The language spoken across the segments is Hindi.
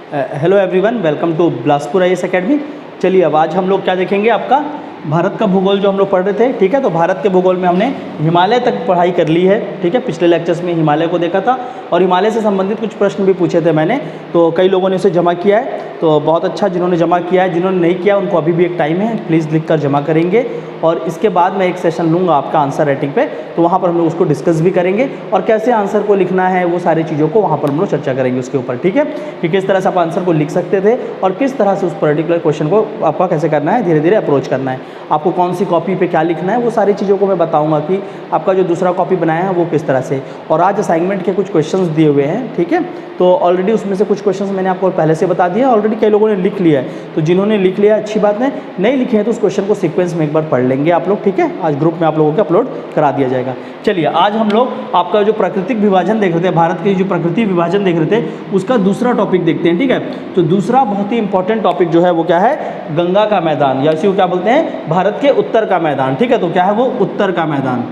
Hello everyone, welcome to Bilaspur IAS academy. चलिए अब आज हम लोग क्या देखेंगे, आपका भारत का भूगोल जो हम लोग पढ़ रहे थे। ठीक है, तो भारत के भूगोल में हमने हिमालय तक पढ़ाई कर ली है। ठीक है, पिछले लेक्चर्स में हिमालय को देखा था और हिमालय से संबंधित कुछ प्रश्न भी पूछे थे मैंने, तो कई लोगों ने उसे जमा किया है, तो बहुत अच्छा जिन्होंने जमा किया है। जिन्होंने नहीं किया उनको अभी भी एक टाइम है, प्लीज़ लिख कर जमा करेंगे। और इसके बाद मैं एक सेशन लूँगा आपका आंसर राइटिंग पे, तो वहाँ पर हम लोग उसको डिस्कस भी करेंगे और कैसे आंसर को लिखना है वो सारी चीज़ों को वहाँ पर हम लोग चर्चा करेंगे उसके ऊपर। ठीक है, कि किस तरह से आप आंसर को लिख सकते थे और किस तरह से उस पर्टिकुलर क्वेश्चन को आपका कैसे करना है, धीरे धीरे अप्रोच करना है, आपको कौन सी कॉपी पे क्या लिखना है, वो सारी चीज़ों को मैं बताऊंगा कि आपका जो दूसरा कॉपी बनाया है वो किस तरह से। और आज असाइनमेंट के कुछ क्वेश्चंस दिए हुए हैं। ठीक है, तो ऑलरेडी उसमें से कुछ क्वेश्चंस मैंने आपको पहले से बता दिया, ऑलरेडी कई लोगों ने लिख लिया है, तो जिन्होंने लिख लिया अच्छी बात है, नहीं लिखे हैं तो उस क्वेश्चन को सीक्वेंस में एक बार पढ़ लेंगे आप लोग। ठीक है, आज ग्रुप में आप लोगों के अपलोड करा दिया जाएगा। चलिए आज हम लोग आपका जो प्राकृतिक विभाजन देख रहे थे, भारत के जो प्रकृति विभाजन देख रहे थे, उसका दूसरा टॉपिक देखते हैं। ठीक है, तो दूसरा बहुत ही इंपॉर्टेंट टॉपिक जो है वो क्या है, गंगा का मैदान, या इसी को क्या बोलते हैं, भारत के उत्तर का मैदान। ठीक है, तो क्या है वो, उत्तर का मैदान।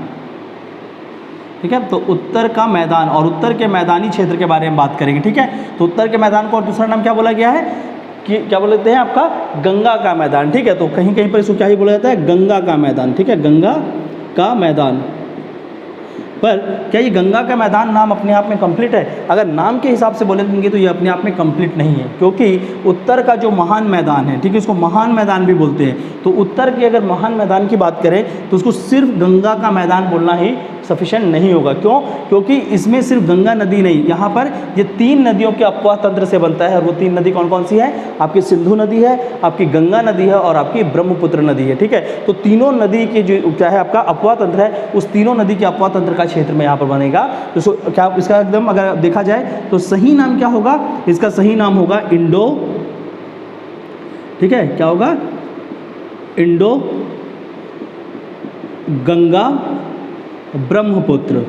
ठीक है, तो उत्तर का मैदान और उत्तर के मैदानी क्षेत्र के बारे में बात करेंगे। ठीक है, तो उत्तर के मैदान को और दूसरा नाम क्या बोला गया है, कि क्या बोलते हैं आपका, गंगा का मैदान। ठीक है, तो कहीं कहीं पर इसको क्या ही बोला जाता है, गंगा का मैदान। ठीक है, गंगा का मैदान। पर क्या ये गंगा का मैदान नाम अपने आप में कंप्लीट है? अगर नाम के हिसाब से बोलेंगे तो ये अपने आप में कंप्लीट नहीं है, क्योंकि उत्तर का जो महान मैदान है, ठीक है, उसको महान मैदान भी बोलते हैं। तो उत्तर के अगर महान मैदान की बात करें तो उसको सिर्फ गंगा का मैदान बोलना ही सफिशिएंट नहीं होगा। क्यों? क्योंकि इसमें सिर्फ गंगा नदी नहीं, यहाँ पर ये 3 नदियों के अपवाह तंत्र से बनता है। और वो 3 नदी कौन कौन सी है, आपकी सिंधु नदी है, आपकी गंगा नदी है और आपकी ब्रह्मपुत्र नदी है। ठीक है, तो तीनों नदी की जो क्या है आपका अपवाह तंत्र है, उस तीनों नदी के अपवाह तंत्र का क्षेत्र में यहाँ पर बनेगा। तो क्या इसका एकदम अगर देखा जाए तो सही नाम क्या होगा, इसका सही नाम होगा इंडो। ठीक है, क्या होगा, इंडो गंगा ब्रह्मपुत्र।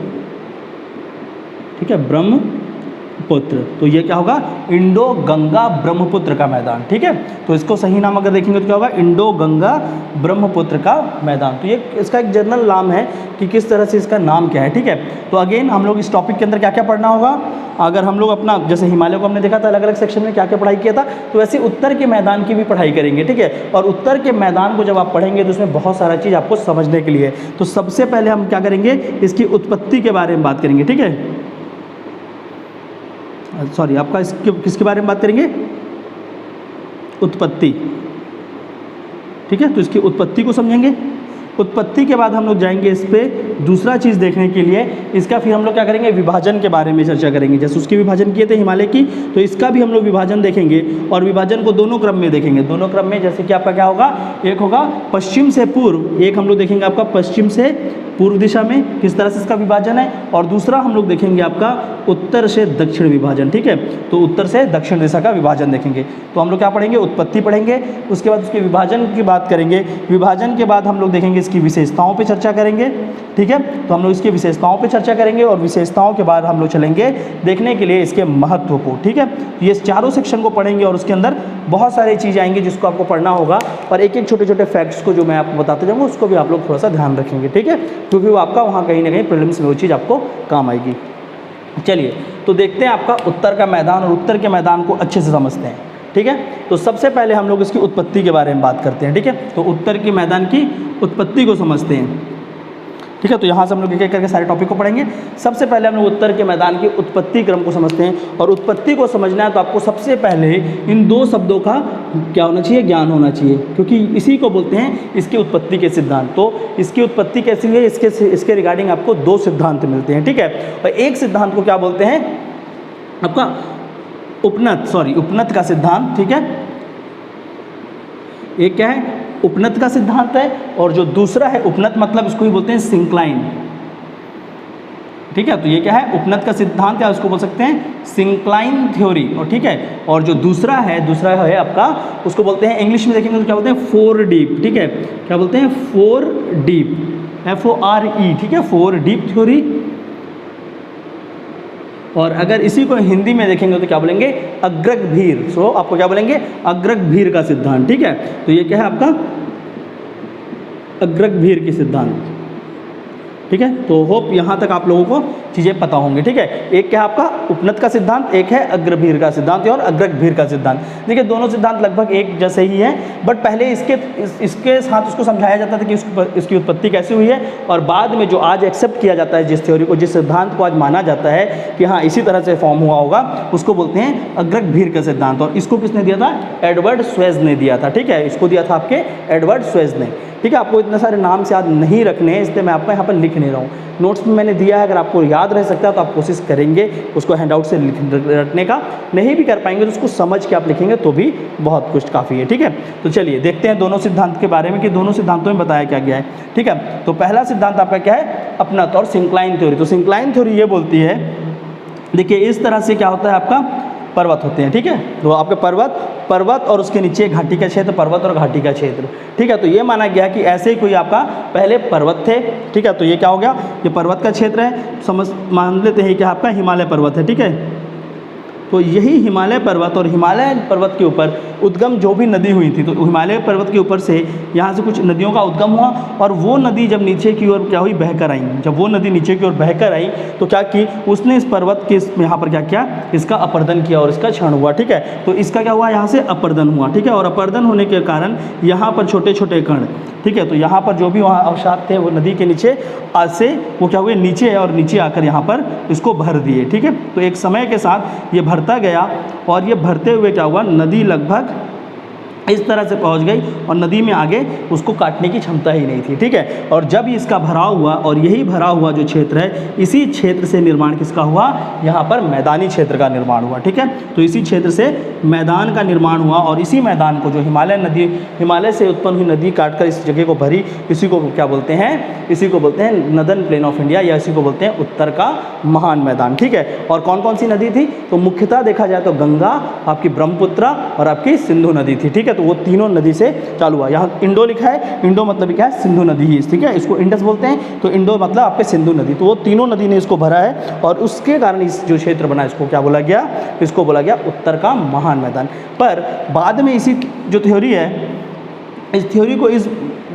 ठीक है, ब्रह्मपुत्र, तो ये क्या होगा, इंडो गंगा ब्रह्मपुत्र का मैदान। ठीक है, तो इसको सही नाम अगर देखेंगे तो क्या होगा, इंडो गंगा ब्रह्मपुत्र का मैदान। तो ये इसका एक जनरल नाम है कि किस तरह से इसका नाम क्या है। ठीक है, तो अगेन हम लोग इस टॉपिक के अंदर क्या क्या पढ़ना होगा, अगर हम लोग अपना जैसे हिमालय को हमने देखा था अलग अलग सेक्शन में क्या क्या पढ़ाई किया था, तो वैसे उत्तर के मैदान की भी पढ़ाई करेंगे। ठीक है, और उत्तर के मैदान को जब आप पढ़ेंगे तो उसमें बहुत सारा चीज़ आपको समझने के लिए। तो सबसे पहले हम क्या करेंगे, इसकी उत्पत्ति के बारे में बात करेंगे। ठीक है, सॉरी, आपका किसके बारे में बात करेंगे, उत्पत्ति। ठीक है, तो इसकी उत्पत्ति को समझेंगे। उत्पत्ति के बाद हम लोग जाएंगे इस पे दूसरा चीज़ देखने के लिए, इसका फिर हम लोग क्या करेंगे, विभाजन के बारे में चर्चा करेंगे। जैसे उसके विभाजन किए थे हिमालय की, तो इसका भी हम लोग विभाजन देखेंगे और विभाजन को दोनों क्रम में देखेंगे। दोनों क्रम में जैसे कि आपका क्या होगा, एक होगा पश्चिम से पूर्व, एक हम लोग देखेंगे आपका पश्चिम से पूर्व दिशा में किस तरह से इसका विभाजन है, और दूसरा हम लोग देखेंगे आपका उत्तर से दक्षिण विभाजन। ठीक है, तो उत्तर से दक्षिण दिशा का विभाजन देखेंगे। तो हम लोग क्या पढ़ेंगे, उत्पत्ति पढ़ेंगे, उसके बाद उसके विभाजन की बात करेंगे। विभाजन के बाद हम लोग देखेंगे इसकी विशेषताओं पे चर्चा करेंगे। ठीक है, तो हम लोग इसकी विशेषताओं पे चर्चा करेंगे और विशेषताओं के बाद हम लोग चलेंगे देखने के लिए इसके महत्व को। ठीक है, ये चारों सेक्शन को पढ़ेंगे और उसके अंदर बहुत सारी चीज़ें आएंगी जिसको आपको पढ़ना होगा, और एक एक छोटे छोटे फैक्ट्स को जो मैं आपको बताते जाऊँगा उसको भी आप लोग थोड़ा सा ध्यान रखेंगे। ठीक है, क्योंकि वो आपका वहाँ कहीं ना कहीं प्रीलिम्स में वो चीज़ आपको काम आएगी। चलिए तो देखते हैं आपका उत्तर का मैदान, और उत्तर के मैदान को अच्छे से समझते हैं। ठीक है, तो सबसे पहले हम लोग इसकी उत्पत्ति के बारे में बात करते हैं। ठीक है, तो उत्तर के मैदान की उत्पत्ति को समझते हैं। ठीक है, तो यहाँ से हम लोग एक एक करके सारे टॉपिक को पढ़ेंगे। सबसे पहले हम लोग उत्तर के मैदान की उत्पत्ति क्रम को समझते हैं, और उत्पत्ति को समझना है तो आपको सबसे पहले इन 2 शब्दों का क्या होना चाहिए, ज्ञान होना चाहिए, क्योंकि इसी को बोलते हैं इसकी उत्पत्ति के सिद्धांत। तो इसकी उत्पत्ति कैसी है, इसके रिगार्डिंग आपको 2 सिद्धांत मिलते हैं। ठीक है, और एक सिद्धांत को क्या बोलते हैं आपका उपनत का सिद्धांत। ठीक है, एक क्या है, उपनत का सिद्धांत है, और जो दूसरा है उपनत मतलब इसको ही बोलते हैं सिंक्लाइन। ठीक है, तो ये क्या है, उपनत का सिद्धांत है, उसको बोल सकते हैं सिंक्लाइन थ्योरी। और ठीक है, और जो दूसरा है आपका, उसको बोलते हैं, इंग्लिश में देखेंगे तो क्या बोलते हैं, 4 डीप। ठीक है, क्या बोलते हैं, 4 डीप, FORE। ठीक है, 4 डीप थ्योरी। और अगर इसी को हिंदी में देखेंगे तो क्या बोलेंगे, अग्रगभीर। सो आपको क्या बोलेंगे, अग्रगभीर का सिद्धांत। ठीक है, तो ये क्या है आपका, अग्रगभीर की सिद्धांत। ठीक है, तो होप यहाँ तक आप लोगों को चीज़ें पता होंगी, ठीक है। एक क्या है आपका उपनद का सिद्धांत, एक है अग्रभीर का सिद्धांत और अग्रभीर का सिद्धांत। देखिए दोनों सिद्धांत लगभग एक जैसे ही हैं, बट पहले इसके साथ उसको समझाया जाता था कि इसकी उत्पत्ति कैसे हुई है, और बाद में जो आज एक्सेप्ट किया जाता है जिस थ्योरी को, जिस सिद्धांत को आज माना जाता है कि हाँ इसी तरह से फॉर्म हुआ होगा, उसको बोलते हैं अग्रभीर का सिद्धांत। और इसको किसने दिया था? एडवर्ड स्वेज ने दिया था, ठीक है। इसको दिया था आपके एडवर्ड स्वेज ने, ठीक है। आपको इतने सारे नाम से याद नहीं रखने हैं, इसलिए मैं आपको यहाँ पर लिख नहीं रहा हूँ। नोट्स में मैंने दिया है, अगर आपको याद रह सकता है तो आप कोशिश करेंगे उसको हैंडआउट से रखने का, नहीं भी कर पाएंगे तो उसको समझ के आप लिखेंगे तो भी बहुत कुछ काफ़ी है, ठीक है। तो चलिए देखते हैं दोनों सिद्धांत के बारे में कि दोनों सिद्धांतों में बताया क्या गया है, ठीक है। तो पहला सिद्धांत आपका क्या है? अपनत और सिंक्लाइन थ्योरी। तो सिंक्लाइन थ्योरी ये बोलती है, देखिए इस तरह से क्या होता है आपका पर्वत होते हैं, ठीक है। तो आपके पर्वत और उसके नीचे घाटी का क्षेत्र, पर्वत और घाटी का क्षेत्र, ठीक है। तो ये माना गया कि ऐसे ही कोई आपका पहले पर्वत थे, ठीक है। तो ये क्या हो गया? ये पर्वत का क्षेत्र है, मान लेते हैं कि आपका हिमालय पर्वत है, ठीक है। तो यही हिमालय पर्वत और हिमालय पर्वत के ऊपर उद्गम जो भी नदी हुई थी, तो हिमालय पर्वत के ऊपर से यहाँ से कुछ नदियों का उद्गम हुआ, और वो नदी जब नीचे की ओर क्या हुई? बहकर आई। जब वो नदी नीचे की ओर बहकर आई तो क्या की? उसने इस पर्वत के यहाँ पर क्या किया? इसका अपरदन किया और इसका क्षरण हुआ, ठीक है। तो इसका क्या हुआ? यहाँ से अपरदन हुआ, ठीक है। और अपरदन होने के कारण यहाँ पर छोटे छोटे कण, ठीक है। तो यहाँ पर जो भी वहाँ अवसाद थे वो नदी के नीचे आज से वो क्या हुए? नीचे, और नीचे आकर यहाँ पर इसको भर दिए, ठीक है। तो एक समय के साथ ये भरता गया, और ये भरते हुए क्या हुआ? नदी लगभग इस तरह से पहुंच गई और नदी में आगे उसको काटने की क्षमता ही नहीं थी, ठीक है। और जब इसका भराव हुआ, और यही भरा हुआ जो क्षेत्र है, इसी क्षेत्र से निर्माण किसका हुआ? यहाँ पर मैदानी क्षेत्र का निर्माण हुआ, ठीक है। तो इसी क्षेत्र से मैदान का निर्माण हुआ, और इसी मैदान को जो हिमालय से उत्पन्न हुई नदी काटकर इस जगह को भरी, इसी को क्या बोलते हैं? इसी को बोलते हैं नदन प्लेन ऑफ इंडिया, या इसी को बोलते हैं उत्तर का महान मैदान, ठीक है। और कौन कौन सी नदी थी? तो मुख्यतः देखा जाए तो गंगा, आपकी ब्रह्मपुत्र और आपकी सिंधु नदी थी, ठीक है। तो वो तीनों नदी से चालू हुआ। यहाँ इंडो लिखा है, इंडो मतलब क्या है? सिंधु नदी ही, ठीक है। इसको इंडस बोलते हैं, तो इंडो मतलब आपके सिंधु नदी। तो वो तीनों नदी ने इसको भरा है, और उसके कारण इस जो क्षेत्र बना इसको क्या बोला गया? इसको बोला गया उत्तर का महान मैदान। पर बाद में इसी जो थ्योरी है, इस थ्योरी को इस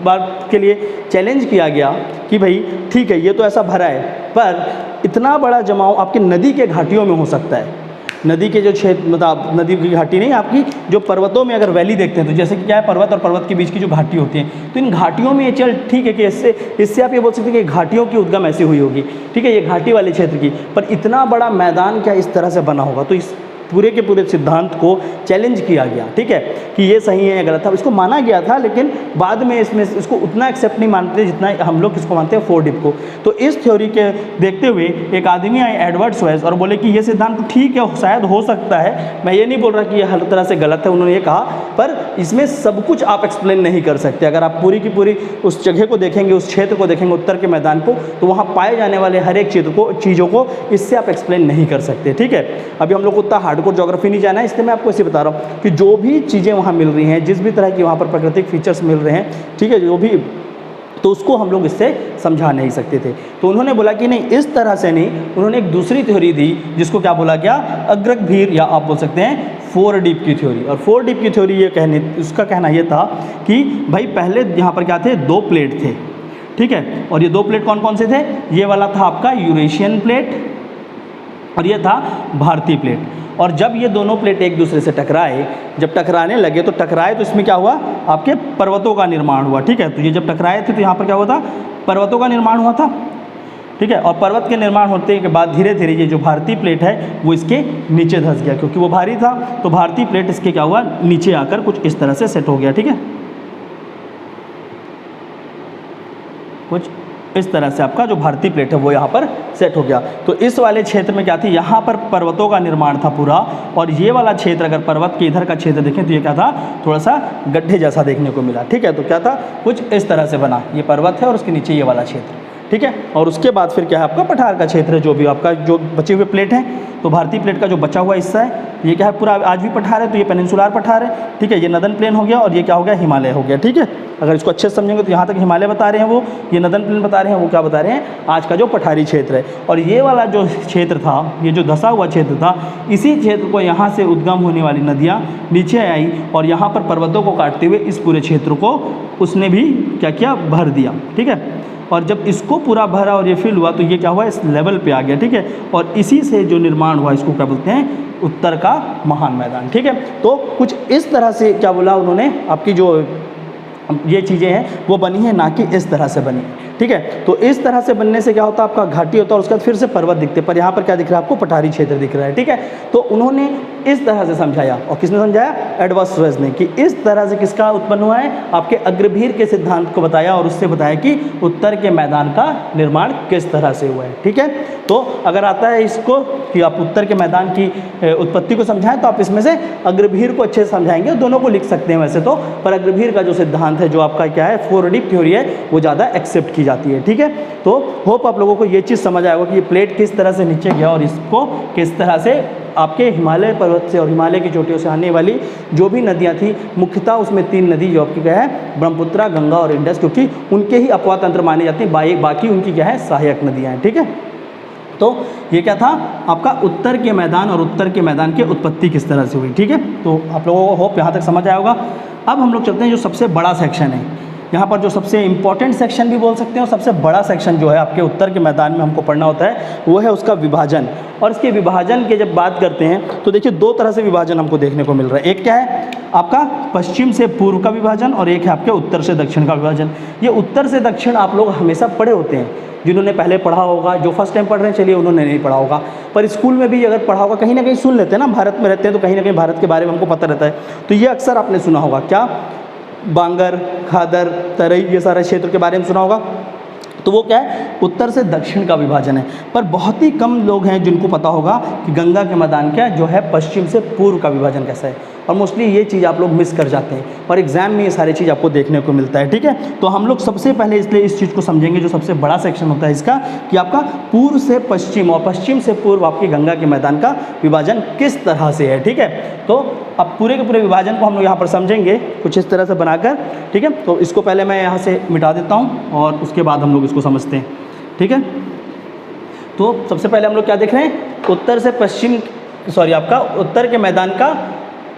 बात के लिए चैलेंज किया गया कि भाई ठीक है ये तो ऐसा भरा है, पर इतना बड़ा जमाव आपके नदी के घाटियों में हो सकता है। नदी के जो क्षेत्र, मतलब नदी की घाटी नहीं, आपकी जो पर्वतों में अगर वैली देखते हैं तो जैसे कि क्या है, पर्वत और पर्वत के बीच की जो घाटी होती है, तो इन घाटियों में ये चल ठीक है कि इससे आप ये बोल सकते हैं कि घाटियों की उद्गम ऐसी हुई होगी, ठीक है, ये घाटी वाले क्षेत्र की। पर इतना बड़ा मैदान क्या इस तरह से बना होगा? तो इस पूरे के पूरे सिद्धांत को चैलेंज किया गया, ठीक है, कि ये सही है या गलत था। इसको माना गया था, लेकिन बाद में इसमें इसको उतना एक्सेप्ट नहीं मानते जितना हम लोग किसको मानते हैं? फोर डिप को। तो इस थ्योरी के देखते हुए एक आदमी आए एडवर्ड स्वेज, और बोले कि ये सिद्धांत तो ठीक है, शायद हो सकता है, मैं ये नहीं बोल रहा कि ये हर तरह से गलत है, उन्होंने ये कहा, पर इसमें सब कुछ आप एक्सप्लेन नहीं कर सकते। अगर आप पूरी की पूरी उस जगह को देखेंगे, उस क्षेत्र को देखेंगे, उत्तर के मैदान को, तो वहाँ पाए जाने वाले हर एक चीज़ों को इससे आप एक्सप्लेन नहीं कर सकते, ठीक है। अभी हम लोग को उतना हार्डकोर ज्योग्राफी नहीं जाना है, इसलिए मैं आपको इसे बता रहा हूँ कि जो भी चीज़ें वहाँ मिल रही हैं, जिस भी तरह की वहाँ पर प्राकृतिक फीचर्स मिल रहे हैं, ठीक है, जो भी, तो उसको हम लोग इससे समझा नहीं सकते थे। तो उन्होंने बोला कि नहीं, इस तरह से नहीं, उन्होंने एक दूसरी थ्योरी दी जिसको क्या बोला गया? अग्रभीर, या आप बोल सकते हैं फोर डीप की थ्योरी। और फोर डीप की थ्योरी ये उसका कहना ये था कि भाई पहले यहाँ पर क्या थे? दो प्लेट थे, ठीक है। और ये दो प्लेट कौन कौन से थे? ये वाला था आपका यूरेशियन प्लेट, और ये था भारतीय प्लेट। और जब ये दोनों प्लेट एक दूसरे से टकराए, जब टकराने लगे तो इसमें क्या हुआ? आपके पर्वतों का निर्माण हुआ, ठीक है। तो ये जब टकराए थे तो यहाँ पर क्या हुआ था? पर्वतों का निर्माण हुआ था, ठीक है। और पर्वत के निर्माण होने के बाद धीरे धीरे ये जो भारतीय प्लेट है वो इसके नीचे धंस गया, क्योंकि वो भारी था, तो भारतीय प्लेट इसके क्या हुआ? नीचे आकर कुछ इस तरह से सेट हो गया, ठीक है। कुछ इस तरह से आपका जो भारतीय प्लेट है वो यहाँ पर सेट हो गया। तो इस वाले क्षेत्र में क्या थी? यहाँ पर पर्वतों का निर्माण था पूरा, और ये वाला क्षेत्र अगर पर्वत के इधर का क्षेत्र देखें तो ये क्या था? थोड़ा सा गड्ढे जैसा देखने को मिला, ठीक है। तो क्या था? कुछ इस तरह से बना, ये पर्वत है और उसके नीचे ये वाला क्षेत्र, ठीक है। और उसके बाद फिर क्या है? आपका पठार का क्षेत्र है, जो भी आपका जो बचे हुए प्लेट हैं, तो भारतीय प्लेट का जो बचा हुआ हिस्सा है ये क्या है? पूरा आज भी पठार है, तो ये पेनिनसुलर पठार है, ठीक है। ये नदन प्लेन हो गया, और ये क्या हो गया? हिमालय हो गया, ठीक है। अगर इसको अच्छे से समझेंगे तो यहाँ तक हिमालय बता रहे हैं वो, ये नदन प्लेन बता रहे हैं, वो क्या बता रहे हैं? आज का जो पठारी क्षेत्र है। और ये वाला जो क्षेत्र था, ये जो धंसा हुआ क्षेत्र था, इसी क्षेत्र को यहाँ से उद्गम होने वाली नदियाँ नीचे आई, और यहाँ पर पर्वतों को काटते हुए इस पूरे क्षेत्र को उसने भी क्या किया? भर दिया, ठीक है। और जब इसको पूरा भरा और ये फिल हुआ तो ये क्या हुआ, इस लेवल पे आ गया, ठीक है। और इसी से जो निर्माण हुआ इसको क्या बोलते हैं, उत्तर का महान मैदान, ठीक है। तो कुछ इस तरह से क्या बोला उन्होंने, आपकी जो ये चीज़ें हैं वो बनी है, ना कि इस तरह से बनी, ठीक है। तो इस तरह से बनने से क्या होता है, आपका घाटी होता है और उसके बाद फिर से पर्वत दिखते, पर यहाँ पर क्या दिख रहा है आपको, पठारी क्षेत्र दिख रहा है, ठीक है। तो उन्होंने इस तरह से समझाया, और किसने समझाया, एडवर्ड स्वेज ने, कि इस तरह से किसका उत्पन्न हुआ है, आपके अग्रभीर के सिद्धांत को बताया और उससे बताया कि उत्तर के मैदान का निर्माण किस तरह से हुआ है, ठीक है। तो अगर आता है इसको कि आप उत्तर के मैदान की उत्पत्ति को समझाएं तो आप इसमें से अग्रभीर को अच्छे से समझाएंगे, दोनों को लिख सकते हैं वैसे तो, पर अग्रभीर का जो सिद्धांत है, जो आपका क्या है फोरडिप थ्योरी है, वो ज़्यादा एक्सेप्ट की जाती है, ठीक है। तो होप आप लोगों को ये चीज़ समझ आएगा कि ये प्लेट किस तरह से नीचे गया और इसको किस तरह से आपके हिमालय पर्वत से और हिमालय की चोटियों से आने वाली जो भी नदियाँ थी, मुख्यतः उसमें 3 नदी जो आपकी क्या है, ब्रह्मपुत्र, गंगा और इंडस, क्योंकि उनके ही अपवा तंत्र मानी जाती हैं, बाकी उनकी क्या है, सहायक नदियाँ हैं, ठीक है। तो ये क्या था आपका उत्तर के मैदान और उत्तर के मैदान की उत्पत्ति किस तरह से हुई, ठीक है। तो आप लोगों को होप यहाँ तक समझ आया होगा। अब हम लोग चलते हैं जो सबसे बड़ा सेक्शन है, यहाँ पर जो सबसे इम्पॉर्टेंट सेक्शन भी बोल सकते हैं और सबसे बड़ा सेक्शन जो है आपके उत्तर के मैदान में हमको पढ़ना होता है, वो है उसका विभाजन। और इसके विभाजन के जब बात करते हैं तो देखिए 2 तरह से विभाजन हमको देखने को मिल रहा है। एक क्या है आपका पश्चिम से पूर्व का विभाजन और एक है आपके उत्तर से दक्षिण का विभाजन। ये उत्तर से दक्षिण आप लोग हमेशा पढ़े होते हैं, जिन्होंने पहले पढ़ा होगा, जो फर्स्ट टाइम पढ़ रहे हैं चलिए उन्होंने नहीं पढ़ा होगा, पर स्कूल में भी अगर पढ़ा होगा, कहीं ना कहीं सुन लेते हैं ना, भारत में रहते हैं तो कहीं ना कहीं भारत के बारे में हमको पता रहता है, तो ये अक्सर आपने सुना होगा, क्या बांगर, खादर, तराई, ये सारे क्षेत्र के बारे में सुना होगा। तो वो क्या है, उत्तर से दक्षिण का विभाजन है। पर बहुत ही कम लोग हैं जिनको पता होगा कि गंगा के मैदान क्या जो है पश्चिम से पूर्व का विभाजन कैसा है, और मोस्टली ये चीज़ आप लोग मिस कर जाते हैं और एग्जाम में ये सारी चीज़ आपको देखने को मिलता है, ठीक है। तो हम लोग सबसे पहले इसलिए इस चीज़ को समझेंगे, जो सबसे बड़ा सेक्शन होता है इसका, कि आपका पूर्व से पश्चिम और पश्चिम से पूर्व आपकी गंगा के मैदान का विभाजन किस तरह से है, ठीक है। तो अब पूरे के पूरे विभाजन को हम लोग यहाँ पर समझेंगे कुछ इस तरह से बनाकर, ठीक है। तो इसको पहले मैं यहाँ से मिटा देता हूँ और उसके बाद हम लोग इसको समझते हैं, ठीक है। तो सबसे पहले हम लोग क्या देख रहे हैं, उत्तर से पश्चिम, सॉरी आपका उत्तर के मैदान का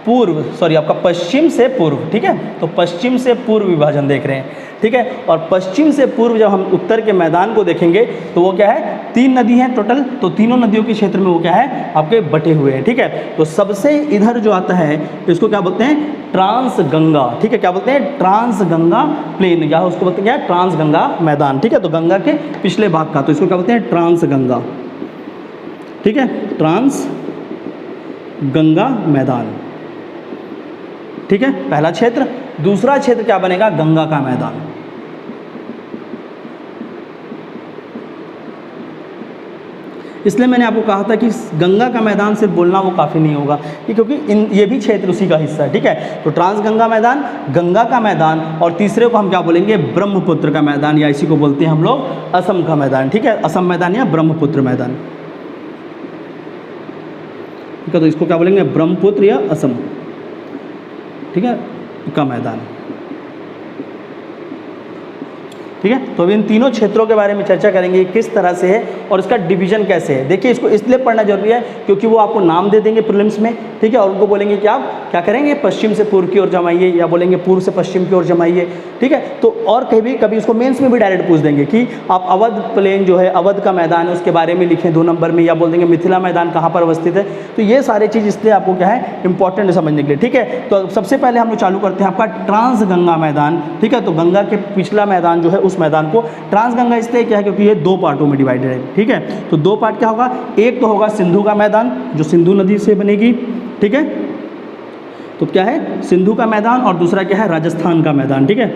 पूर्व, सॉरी आपका पश्चिम से पूर्व, ठीक है। तो पश्चिम से पूर्व विभाजन देख रहे हैं, ठीक है। और पश्चिम से पूर्व जब हम उत्तर के मैदान को देखेंगे तो वो क्या है, 3 नदी हैं टोटल, तो तीनों नदियों के क्षेत्र में वो क्या है आपके बटे हुए हैं, ठीक है। तो सबसे इधर जो आता है इसको क्या बोलते हैं, ट्रांस गंगा, ठीक है। क्या बोलते हैं, ट्रांस गंगा प्लेन, या उसको बोलते हैं क्या, ट्रांस गंगा मैदान, ठीक है। तो गंगा के पिछले भाग का, तो इसको क्या बोलते हैं, ट्रांस गंगा, ठीक है, ट्रांस गंगा मैदान, ठीक है, पहला क्षेत्र। दूसरा क्षेत्र क्या बनेगा, गंगा का मैदान, इसलिए मैंने आपको कहा था कि गंगा का मैदान सिर्फ बोलना वो काफ़ी नहीं होगा, क्योंकि ये भी क्षेत्र उसी का हिस्सा है, ठीक है। तो ट्रांस गंगा मैदान, गंगा का मैदान, और तीसरे को हम क्या बोलेंगे, ब्रह्मपुत्र का मैदान, या इसी को बोलते हैं हम लोग असम का मैदान, ठीक है, असम मैदान या ब्रह्मपुत्र मैदान, ठीक है। तो इसको क्या बोलेंगे, ब्रह्मपुत्र या असम, ठीक है, का मैदान, ठीक है। तो अब इन तीनों क्षेत्रों के बारे में चर्चा करेंगे, किस तरह से है और इसका डिवीजन कैसे है। देखिए इसको इसलिए पढ़ना जरूरी है क्योंकि वो आपको नाम दे देंगे प्रीलिम्स में, ठीक है, और उनको बोलेंगे कि आप क्या करेंगे, पश्चिम से पूर्व की ओर जमाइए, या बोलेंगे पूर्व से पश्चिम की ओर जमाइए, ठीक है। तो और कभी उसको मेंस में भी डायरेक्ट पूछ देंगे कि आप अवध प्लेन जो है, अवध का मैदान है, उसके बारे में लिखें 2 नंबर में, या बोल देंगे मिथिला मैदान कहाँ पर अवस्थित है। तो ये सारी चीज़ इसलिए आपको क्या है इंपॉर्टेंट समझने के लिए, ठीक है। तो सबसे पहले हम लोग चालू करते हैं आपका ट्रांस गंगा मैदान, ठीक है। तो गंगा के पिछला मैदान जो है उस मैदान को ट्रांस गंगा इसलिए क्या है क्योंकि ये 2 पार्टों में डिवाइडेड है, ठीक है। तो 2 पार्ट क्या होगा, एक तो होगा सिंधु का मैदान जो सिंधु नदी से बनेगी, ठीक है। तो क्या है, सिंधु का मैदान, और दूसरा क्या है, राजस्थान का मैदान, ठीक है।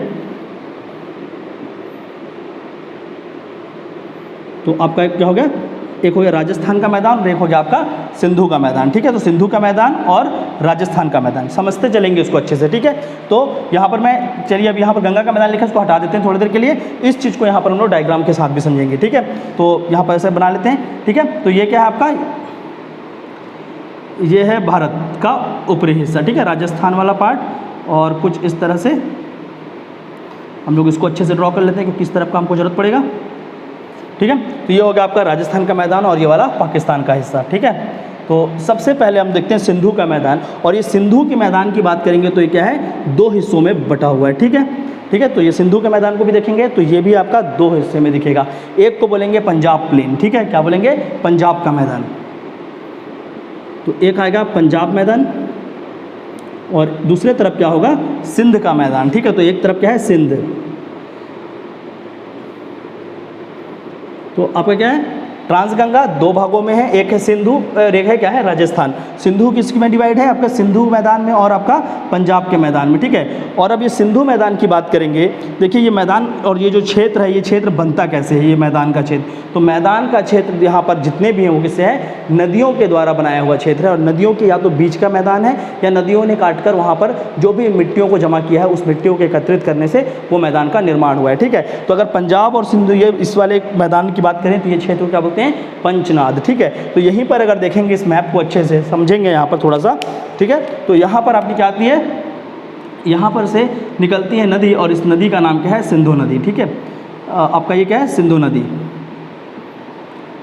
तो आपका क्या हो गया, एक हो गया राजस्थान का मैदान और एक हो गया आपका सिंधु का मैदान, ठीक है। तो सिंधु का मैदान और राजस्थान का मैदान समझते चलेंगे इसको अच्छे से, ठीक है। तो यहाँ पर मैं, चलिए अब यहाँ पर गंगा का मैदान लिखा, इसको हटा देते हैं थोड़ी देर के लिए, इस चीज़ को यहाँ पर हम लोग डायग्राम के साथ भी समझेंगे, ठीक है। तो यहाँ पर ऐसे बना लेते हैं, ठीक है। तो ये क्या है आपका, ये है भारत का ऊपरी हिस्सा, ठीक है, राजस्थान वाला पार्ट, और कुछ इस तरह से हम लोग इसको अच्छे से ड्रॉ कर लेते हैं क्योंकि इस तरफ का हमको जरूरत पड़ेगा, ठीक है। तो ये हो गया आपका राजस्थान का मैदान और ये वाला पाकिस्तान का हिस्सा, ठीक है। तो सबसे पहले हम देखते हैं सिंधु का मैदान, और ये सिंधु के मैदान की बात करेंगे तो ये क्या है, 2 हिस्सों में बटा हुआ है। ठीक है, ठीक है, तो ये सिंधु के मैदान को भी देखेंगे तो ये भी आपका 2 हिस्से में दिखेगा। एक को बोलेंगे पंजाब प्लेन, ठीक है, क्या बोलेंगे, पंजाब का मैदान। तो एक आएगा पंजाब मैदान और दूसरे तरफ क्या होगा, सिंध का मैदान। ठीक है, तो एक तरफ क्या है, सिंध। तो आपका क्या है, ट्रांसगंगा 2 भागों में है, एक है सिंधु, एक है क्या है, राजस्थान। सिंधु किस में डिवाइड है, आपका सिंधु मैदान में और आपका पंजाब के मैदान में। ठीक है, और अब ये सिंधु मैदान की बात करेंगे। देखिए ये मैदान और ये जो क्षेत्र है, ये क्षेत्र बनता कैसे है, ये मैदान का क्षेत्र। तो मैदान का क्षेत्र यहाँ पर जितने भी हैं वो किससे है, नदियों के द्वारा बनाया हुआ क्षेत्र है, और नदियों के या तो बीच का मैदान है या नदियों ने काटकर वहाँ पर जो भी मिट्टियों को जमा किया है उस मिट्टियों को एकत्रित करने से वो मैदान का निर्माण हुआ है। ठीक है, तो अगर पंजाब और सिंधु ये इस वाले मैदान की बात करें तो ये क्षेत्र क्या बोलते हैं, पंचनाद। ठीक है, तो यहीं पर अगर देखेंगे इस मैप को अच्छे से समझेंगे यहाँ पर थोड़ा सा। ठीक है, तो यहाँ पर आपकी क्या आती है, यहाँ पर से निकलती है नदी और इस नदी का नाम क्या है, सिंधु नदी। ठीक है, आपका ये क्या है, सिंधु नदी।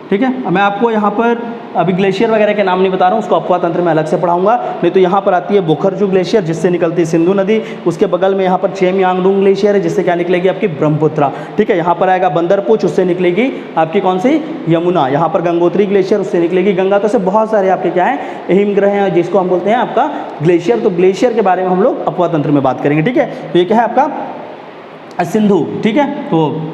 ठीक है, मैं आपको यहाँ पर अभी ग्लेशियर वगैरह के नाम नहीं बता रहा हूँ, उसको अपवा तंत्र में अलग से पढ़ाऊंगा। नहीं तो यहाँ पर आती है बोखरजू ग्लेशियर जिससे निकलती है सिंधु नदी, उसके बगल में यहाँ पर चेमयांगडुंग ग्लेशियर है जिससे क्या निकलेगी, आपकी ब्रह्मपुत्रा। ठीक है, यहाँ पर आएगा बंदरपुच, उससे निकलेगी आपकी कौन सी, यमुना। यहाँ पर गंगोत्री ग्लेशियर, उससे निकलेगी गंगा। तो ऐसे बहुत सारे आपके क्या है, हिमग्रह हैं जिसको हम बोलते हैं आपका ग्लेशियर। तो ग्लेशियर के बारे में हम लोग अपवा तंत्र में बात करेंगे। ठीक है, तो ये क्या है आपका सिंधु। ठीक है, तो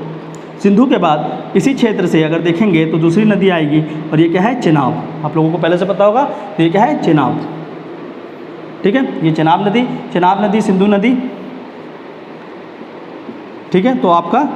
सिंधु के बाद इसी क्षेत्र से अगर देखेंगे तो दूसरी नदी आएगी और ये क्या है, चेनाब। आप लोगों को पहले से पता होगा, तो ये क्या है, चेनाब। ठीक है, ये चेनाब नदी, सिंधु नदी। ठीक है, तो आपका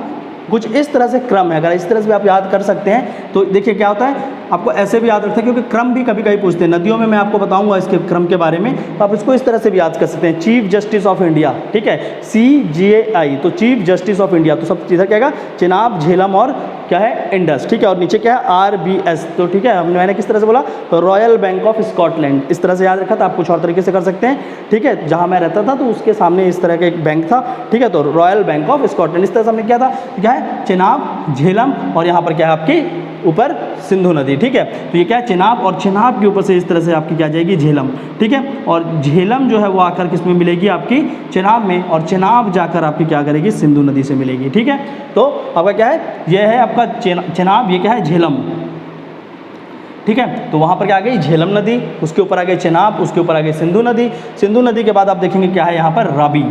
कुछ इस तरह से क्रम है, अगर इस तरह से भी आप याद कर सकते हैं तो देखिए क्या होता है, आपको ऐसे भी याद रखते हैं क्योंकि क्रम भी कभी कभी पूछते हैं नदियों में। मैं आपको बताऊंगा इसके क्रम के बारे में, तो आप इसको इस तरह से भी याद कर सकते हैं। चीफ जस्टिस ऑफ इंडिया, ठीक है, CJI, तो चीफ जस्टिस ऑफ इंडिया। तो सब चीज़ें क्या है, चेनाब, झेलम और क्या है, इंडस। ठीक है, और नीचे क्या है, RBS। तो ठीक है, मैंने किस तरह से बोला, रॉयल बैंक ऑफ स्कॉटलैंड, इस तरह से याद रखा था। आप कुछ और तरीके से कर सकते हैं। ठीक है, जहाँ मैं रहता था तो उसके सामने इस तरह का एक बैंक था। ठीक है, तो रॉयल बैंक ऑफ स्कॉटलैंड, इस तरह से हमने क्या था, क्या है, चेनाब, झेलम और यहाँ पर क्या है आपकी ऊपर सिंधु नदी। ठीक है, तो ये क्या है, चेनाब, और चेनाब के ऊपर से इस तरह से आपकी क्या जाएगी, झेलम। ठीक है, और झेलम जो है वो आकर किस में मिलेगी, आपकी चेनाब में, और चेनाब जाकर आपकी क्या करेगी, सिंधु नदी से मिलेगी। ठीक है, तो आपका क्या है, ये है आपका चेनाब, ये क्या है, झेलम। ठीक है, तो वहाँ पर क्या आ गई, झेलम नदी, उसके ऊपर आ गई चेनाब, उसके ऊपर आ गई सिंधु नदी। सिंधु नदी के बाद आप देखेंगे क्या है यहाँ पर, रावी।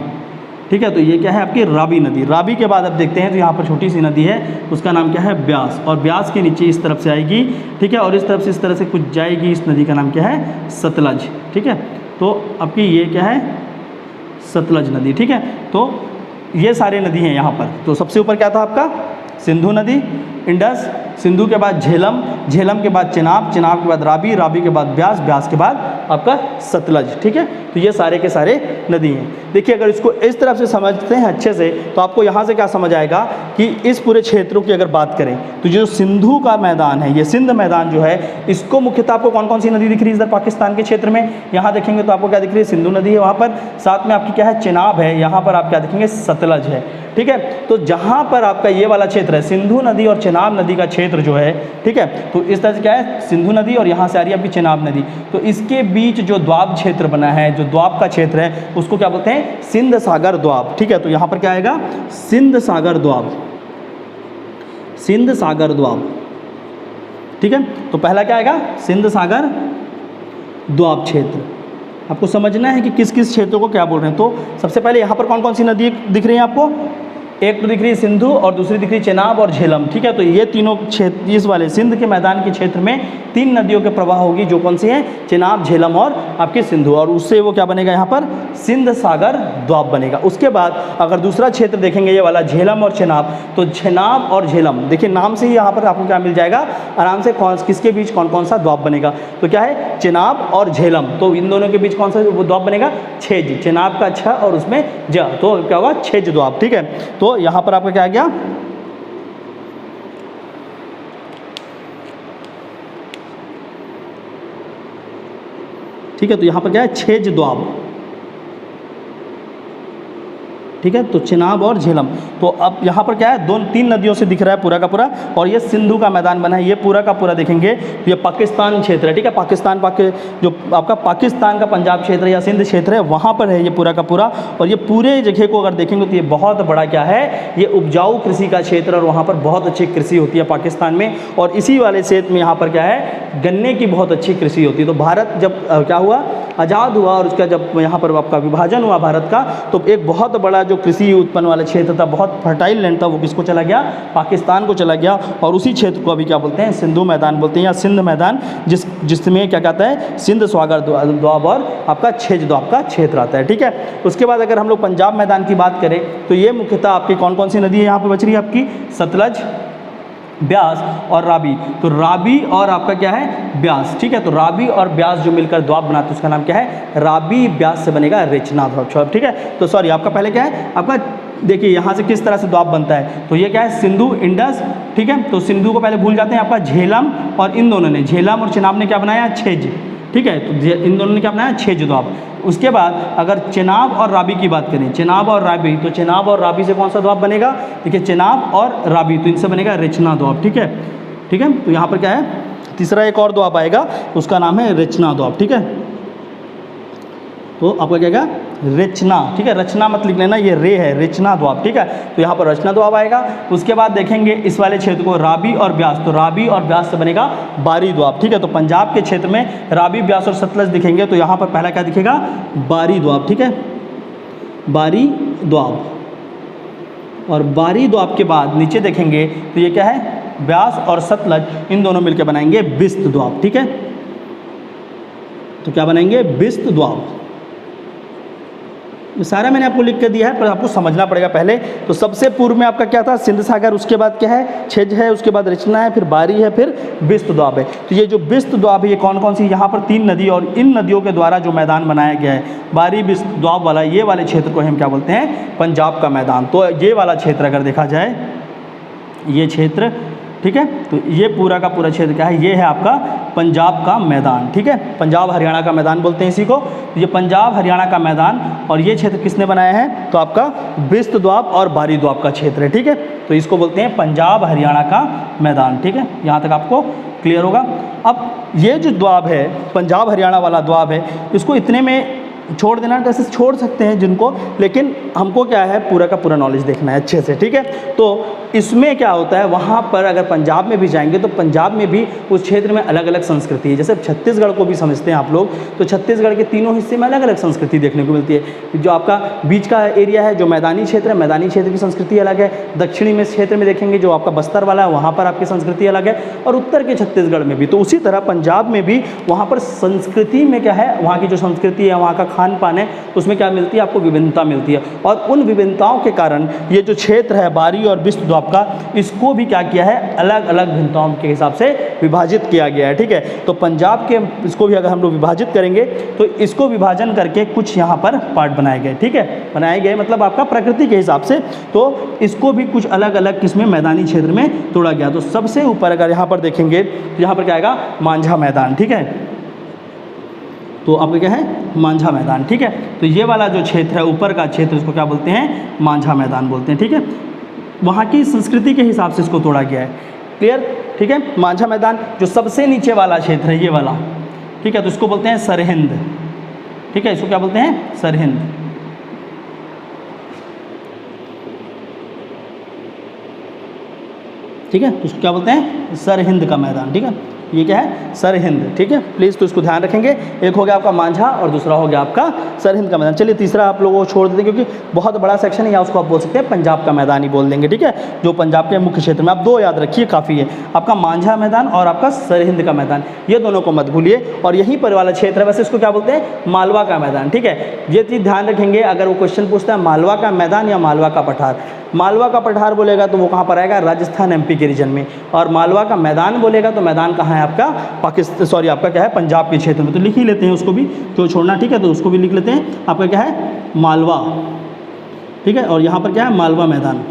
ठीक है, तो ये क्या है आपकी रावी नदी। रावी के बाद अब देखते हैं तो यहाँ पर छोटी सी नदी है, उसका नाम क्या है, ब्यास, और ब्यास के नीचे इस तरफ से आएगी। ठीक है, और इस तरफ से इस तरह से कुछ जाएगी, इस नदी का नाम क्या है, सतलज। ठीक है, तो आपकी ये क्या है, सतलज नदी। ठीक है, तो ये सारे नदी हैं यहाँ पर। तो सबसे ऊपर क्या था आपका, सिंधु नदी, इंडस, सिंधु के बाद झेलम, झेलम के बाद चेनाब, चेनाब के बाद रावी, रावी के बाद ब्यास, ब्यास के बाद आपका सतलज। ठीक है, तो ये सारे के सारे नदी हैं। देखिए अगर इसको इस तरफ से समझते हैं अच्छे से तो आपको यहाँ से क्या समझ आएगा कि इस पूरे क्षेत्रों की अगर बात करें तो जो सिंधु का मैदान है, ये सिंध मैदान जो है, इसको मुख्यतः आपको कौन कौन सी नदी दिख रही है इधर पाकिस्तान के क्षेत्र में, यहाँ देखेंगे तो आपको क्या दिख रही है, सिंधु नदी है वहाँ पर, साथ में आपकी क्या है, चेनाब है, यहाँ पर आप क्या देखेंगे, सतलज है। ठीक है, तो जहाँ पर आपका ये वाला क्षेत्र है, सिंधु नदी और चेनाब नदी का क्षेत्र जो है, ठीक है, तो इस तरह से क्या है, सिंधु नदी और यहाँ से आ रही है आपकी चेनाब नदी, तो इसके बीच जो द्वाब क्षेत्र बना है, जो द्वाब का क्षेत्र है, उसको क्या बोलते हैं, सिंध सागर द्वाब। ठीक है, तो यहाँ पर क्या आएगा, सिंध सागर द्वाब, सिंध सागर द्वाब। ठीक है, तो पहला क्या आएगा, सिंध सागर द्वाब क्षेत्र। आपको समझना है कि किस किस क्षेत्रों को क्या बोल रहे हैं। तो सबसे पहले यहाँ पर कौन कौन सी नदी दिख रही है आपको, एक तो दिख रही है सिंधु और दूसरी दिख रही है चेनाब और झेलम। ठीक है, तो ये तीनों क्षेत्र, इस वाले सिंध के मैदान के क्षेत्र में 3 नदियों के प्रवाह होगी, जो कौन सी हैं, चेनाब, झेलम और आपकी सिंधु, और उससे वो क्या बनेगा यहाँ पर, सिंध सागर द्वाब बनेगा। उसके बाद अगर दूसरा क्षेत्र देखेंगे ये वाला झेलम और चेनाब, तो चेनाब और झेलम, देखिए नाम से ही यहाँ पर आपको क्या मिल जाएगा आराम से, कौन किसके बीच कौन कौन सा द्वाब बनेगा, तो क्या है, चेनाब और झेलम, तो इन दोनों के बीच कौन सा द्वाब बनेगा, छेज, चेनाब का छ और उसमें ज, तो क्या होगा, छेज द्वाब। ठीक है, तो यहाँ पर आपका क्या आ गया, ठीक है, तो यहाँ पर क्या है, छेज द्वाब। ठीक है। तो चेनाब और झेलम, तो अब यहाँ पर क्या है, 2-3 नदियों से दिख रहा है पूरा का पूरा, और ये सिंधु का मैदान बना है। ये पूरा का पूरा देखेंगे तो ये पाकिस्तान क्षेत्र है, ठीक है। पाकिस्तान जो आपका पाकिस्तान का पंजाब क्षेत्र या सिंध क्षेत्र है, वहाँ पर है ये पूरा का पूरा। और ये पूरे जगह को अगर देखेंगे तो ये बहुत बड़ा क्या है, ये उपजाऊ कृषि का क्षेत्र, और वहाँ पर बहुत अच्छी कृषि होती है पाकिस्तान में। और इसी वाले क्षेत्र में यहाँ पर क्या है, गन्ने की बहुत अच्छी कृषि होती है। तो भारत जब क्या हुआ, आज़ाद हुआ, और उसका जब यहाँ पर आपका विभाजन हुआ भारत का, तो एक बहुत बड़ा जो कृषि उत्पन्न वाला क्षेत्र था, बहुत फर्टाइल लैंड था, वो किसको चला गया, पाकिस्तान को चला गया। और उसी क्षेत्र को अभी क्या बोलते हैं, सिंधु मैदान बोलते हैं, या सिंध मैदान, जिसमें क्या कहता है, सिंध स्वागर दोआब और आपका छेज दोआब का क्षेत्र आता है, ठीक है। उसके बाद अगर हम लोग पंजाब मैदान की बात करें तो ये मुख्यतः आपकी कौन कौन सी नदी है यहाँ पर बच रही है, आपकी सतलज, ब्यास और रावी। तो रावी और आपका क्या है, ब्यास, ठीक है। तो रावी और ब्यास जो मिलकर द्वाब बनाते हैं उसका नाम क्या है, रावी ब्यास से बनेगा रेचना द्वाब, ठीक है। तो सॉरी, आपका पहले क्या है, आपका देखिए यहाँ से किस तरह से द्वाब बनता है, तो ये क्या है, सिंधु, इंडस, ठीक है। तो सिंधु को पहले भूल जाते हैं, आपका झेलम, और इन दोनों ने, झेलम और चेनाब ने क्या बनाया, छेज, ठीक है। तो इन दोनों ने क्या बनाया, छेज द्वाब। उसके बाद अगर चेनाब और रावी की बात करें, चेनाब और रावी, तो चेनाब और रावी से कौन सा द्वाब बनेगा, देखिए चेनाब और रावी, तो इनसे बनेगा रेचना द्वाब, ठीक है, ठीक है। तो यहाँ पर क्या है, तीसरा एक और द्वाब आएगा, उसका नाम है रेचना द्वाब, ठीक है। तो आपका क्या क्या, रेचना, ठीक है, रचना मत लिख लेना, ये रे है, रेचना द्वाब, ठीक है। तो यहाँ पर रचना द्वाब आएगा। उसके बाद देखेंगे इस वाले क्षेत्र को रावी और ब्यास, तो रावी और ब्यास से बनेगा बारी द्वाब, ठीक है। तो पंजाब के क्षेत्र में रावी, ब्यास और सतलज दिखेंगे, तो यहाँ पर पहला क्या दिखेगा, बारी द्वाब, ठीक है, बारी द्वाब। और बारी द्वाब के बाद नीचे देखेंगे तो ये क्या है, ब्यास और सतलज, इन दोनों मिलकर बनाएंगे बिस्त द्वाब, ठीक है। तो क्या बनाएंगे, बिस्त द्वाब। ये सारा मैंने आपको लिख कर दिया है, पर आपको समझना पड़ेगा पहले। तो सबसे पूर्व में आपका क्या था, सिंध सागर, उसके बाद क्या है, छेज है, उसके बाद रचना है, फिर बारी है, फिर बिस्त द्वाब है। तो ये जो बिस्त द्वाब है ये कौन कौन सी, यहाँ पर 3 नदी, और इन नदियों के द्वारा जो मैदान बनाया गया है, बारी, बिस्त, द्वाब वाला, ये वाले क्षेत्र को हम क्या बोलते हैं, पंजाब का मैदान। तो ये वाला क्षेत्र अगर देखा जाए, ये क्षेत्र, ठीक है, तो ये पूरा का पूरा क्षेत्र क्या है, ये है आपका पंजाब का मैदान, ठीक है। पंजाब हरियाणा का मैदान बोलते हैं इसी को। तो ये पंजाब हरियाणा का मैदान, और ये क्षेत्र किसने बनाया है, तो आपका बिस्त द्वाब और बारी द्वाब का क्षेत्र है, ठीक है। तो इसको बोलते हैं पंजाब हरियाणा का मैदान, ठीक है। यहाँ तक आपको क्लियर होगा। अब ये जो द्वाब है, पंजाब हरियाणा वाला द्वाब है, इसको इतने में छोड़ देना, कैसे छोड़ सकते हैं जिनको, लेकिन हमको क्या है, पूरा का पूरा नॉलेज देखना है अच्छे से, ठीक है। तो इसमें क्या होता है, वहाँ पर अगर पंजाब में भी जाएंगे तो पंजाब में भी उस क्षेत्र में अलग अलग संस्कृति है। जैसे छत्तीसगढ़ को भी समझते हैं आप लोग, तो छत्तीसगढ़ के तीनों हिस्से में अलग अलग संस्कृति देखने को मिलती है। जो आपका बीच का एरिया है, जो मैदानी क्षेत्र है, मैदानी क्षेत्र की संस्कृति अलग है। दक्षिणी में क्षेत्र में देखेंगे जो आपका बस्तर वाला है, वहाँ पर आपकी संस्कृति अलग है, और उत्तर के छत्तीसगढ़ में भी। तो उसी तरह पंजाब में भी वहाँ पर संस्कृति में क्या है, वहाँ की जो संस्कृति है, वहाँ का खान पान है, उसमें क्या मिलती है, आपको विभिन्नता मिलती है। और उन विभिन्नताओं के कारण ये जो क्षेत्र है बारी और बिस्त द्वाब का, इसको भी क्या किया है, अलग अलग भिन्नताओं के हिसाब से विभाजित किया गया है, ठीक है। तो पंजाब के इसको भी अगर हम लोग विभाजित करेंगे तो इसको विभाजन करके कुछ यहाँ पर पार्ट बनाए गए, ठीक है, बनाए गए मतलब आपका प्रकृति के हिसाब से। तो इसको भी कुछ अलग अलग किस्में मैदानी क्षेत्र में तोड़ा गया। तो सबसे ऊपर अगर यहाँ पर देखेंगे तो यहाँ पर क्या आएगा, मांझा मैदान, ठीक है। तो आपका क्या है, मांझा मैदान, ठीक है। तो ये वाला जो क्षेत्र है ऊपर का क्षेत्र, इसको क्या बोलते हैं, मांझा मैदान बोलते हैं, ठीक है। वहाँ की संस्कृति के हिसाब से इसको तोड़ा गया है, क्लियर, ठीक है। मांझा मैदान जो सबसे नीचे वाला क्षेत्र है, ये वाला, ठीक है, तो इसको बोलते हैं सरहिंद, ठीक है। इसको क्या बोलते हैं, सरहिंद, ठीक है। तो इसको क्या बोलते हैं, सरहिंद का मैदान, ठीक है। ये क्या है, सरहिंद, ठीक है। प्लीज़ तो इसको ध्यान रखेंगे। एक हो गया आपका मांझा और दूसरा हो गया आपका सरहिंद का मैदान। चलिए तीसरा आप लोगों को छोड़ देते हैं, क्योंकि बहुत बड़ा सेक्शन है, या उसको आप बोल सकते हैं पंजाब का मैदान ही बोल देंगे, ठीक है। जो पंजाब के मुख्य क्षेत्र में, आप 2 याद रखिए, काफ़ी है, आपका मांझा मैदान और आपका सरहिंद का मैदान, ये दोनों को मत भूलिए। और यहीं पर वाला क्षेत्र है, वैसे इसको क्या बोलते हैं, मालवा का मैदान, ठीक है। ये चीज़ ध्यान रखेंगे, अगर वो क्वेश्चन पूछता है मालवा का मैदान या मालवा का पठार, मालवा का पठार बोलेगा तो वो कहाँ पर आएगा, राजस्थान एमपी के रीजन में। और मालवा का मैदान बोलेगा तो मैदान कहाँ है आपका, आपका क्या है, पंजाब के क्षेत्र में। तो लिख ही लेते हैं उसको भी, क्यों छोड़ना, ठीक है। तो उसको भी लिख लेते हैं, आपका क्या है, मालवा, ठीक है। और यहाँ पर क्या है, मालवा मैदान,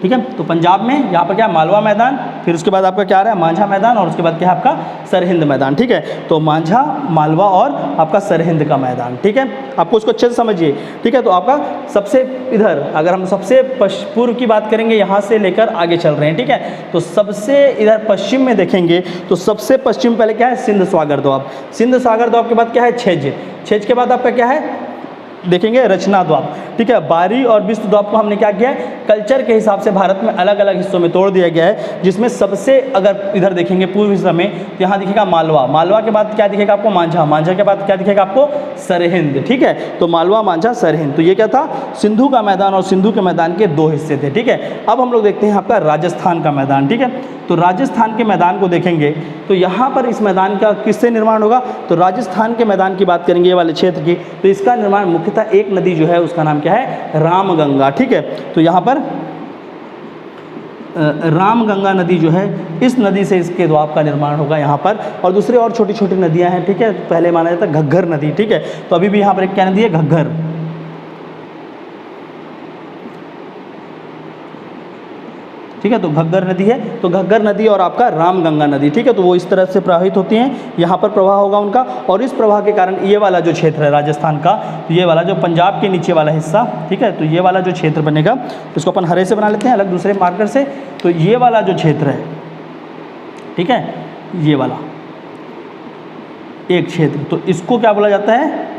ठीक है। तो पंजाब में यहाँ पर क्या है, मालवा मैदान, फिर उसके बाद आपका क्या आ रहा है, मांझा मैदान, और उसके बाद क्या है आपका सरहिंद मैदान। ठीक है, तो मांझा, मालवा और आपका सरहिंद का मैदान। ठीक है, आपको उसको अच्छे से समझिए। ठीक है, तो आपका सबसे इधर अगर हम सबसे पूर्व की बात करेंगे, यहाँ से लेकर आगे चल रहे हैं। ठीक है, तो सबसे इधर पश्चिम में देखेंगे तो सबसे पश्चिम पहले क्या है, सिंध सागर दोआब। सिंध सागर दोआब के बाद क्या है, छेज। छेज के बाद आपका क्या है, देखेंगे रचना द्वीप। ठीक है, बारी और विश्व द्वीप को हमने क्या किया है, कल्चर के हिसाब से भारत में अलग अलग हिस्सों में तोड़ दिया गया है, जिसमें सबसे अगर इधर देखेंगे पूर्व हिस्सा में तो यहाँ दिखेगा मालवा। मालवा के बाद क्या दिखेगा आपको, मांझा। मांझा के बाद क्या दिखेगा आपको, सरहिंद। ठीक है, तो मालवा, मांझा, सरहिंद। तो ये क्या था, सिंधु का मैदान, और सिंधु के मैदान के दो हिस्से थे। ठीक है, अब हम लोग देखते हैं आपका राजस्थान का मैदान। ठीक है, तो राजस्थान के मैदान को देखेंगे तो यहाँ पर इस मैदान का किससे निर्माण होगा, तो राजस्थान के मैदान की बात करेंगे, ये वाले क्षेत्र की, तो इसका निर्माण मुख्यतः एक नदी जो है उसका नाम क्या है, रामगंगा। ठीक है, तो यहाँ पर रामगंगा नदी जो है, इस नदी से इसके द्वीप का निर्माण होगा यहाँ पर, और दूसरी और छोटी छोटी नदियाँ हैं। ठीक है, पहले माना जाता है घग्गर नदी। ठीक है, तो अभी भी यहाँ पर एक क्या नदी है, घग्गर। ठीक है, तो घग्गर नदी है, तो घग्गर नदी और आपका रामगंगा नदी। ठीक है, तो वो इस तरह से प्रवाहित होती हैं, यहाँ पर प्रवाह होगा उनका, और इस प्रवाह के कारण ये वाला जो क्षेत्र है राजस्थान का, ये वाला जो पंजाब के नीचे वाला हिस्सा, ठीक है, तो ये वाला जो क्षेत्र बनेगा, इसको अपन हरे से बना लेते हैं अलग दूसरे मार्कर से। तो ये वाला जो क्षेत्र है, ठीक है, ये वाला एक क्षेत्र, तो इसको क्या बोला जाता है,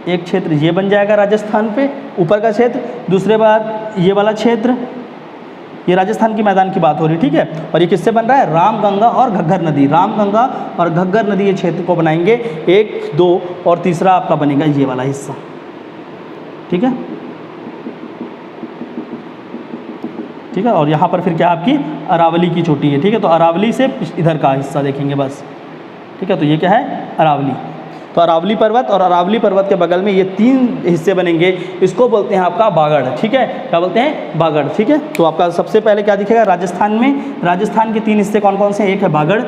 एक क्षेत्र ये बन जाएगा राजस्थान पे ऊपर का क्षेत्र। दूसरे बात ये वाला क्षेत्र, ये राजस्थान की मैदान की बात हो रही है। ठीक है, और ये किससे बन रहा है, रामगंगा और घग्गर नदी। रामगंगा और घग्गर नदी ये क्षेत्र को बनाएंगे, 1, 2 और तीसरा आपका बनेगा ये वाला हिस्सा। ठीक है, ठीक है, और यहाँ पर फिर क्या आपकी अरावली की चोटी है। ठीक है, तो अरावली से इधर का हिस्सा देखेंगे बस। ठीक है, तो ये क्या है, अरावली। तो अरावली पर्वत, और अरावली पर्वत के बगल में ये 3 हिस्से बनेंगे, इसको बोलते हैं आपका बागड़। ठीक है, क्या बोलते हैं, बागड़। ठीक है, तो आपका सबसे पहले क्या दिखेगा राजस्थान में, राजस्थान के 3 हिस्से कौन कौन से हैं, एक है बागड़।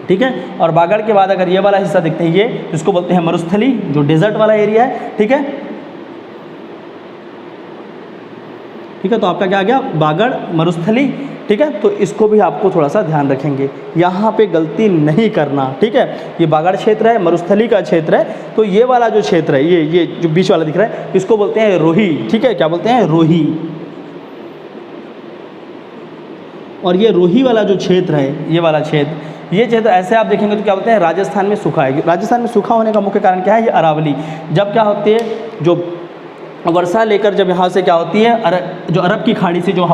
ठीक है, और बागड़ के बाद अगर ये वाला हिस्सा देखते हैं, ये इसको बोलते हैं मरुस्थली, जो डेजर्ट वाला एरिया है। ठीक है, ठीक है, तो आपका क्या आ गया, बागड़, मरुस्थली। ठीक है, तो इसको भी आपको थोड़ा सा ध्यान रखेंगे, यहाँ पे गलती नहीं करना। ठीक है, ये बागड़ क्षेत्र है, मरुस्थली का क्षेत्र है, तो ये वाला जो क्षेत्र है, ये जो बीच वाला दिख रहा है, इसको बोलते हैं रोही। ठीक है, क्या बोलते हैं, रोही। और ये रोही वाला जो क्षेत्र है, ये वाला क्षेत्र, ये क्षेत्र ऐसे आप देखेंगे तो क्या बोलते हैं, राजस्थान में सूखा है। राजस्थान में सूखा होने का मुख्य कारण क्या है, ये अरावली। जब क्या होती है, जो वर्षा लेकर जब यहाँ से क्या होती है, जो अरब की खाड़ी से जो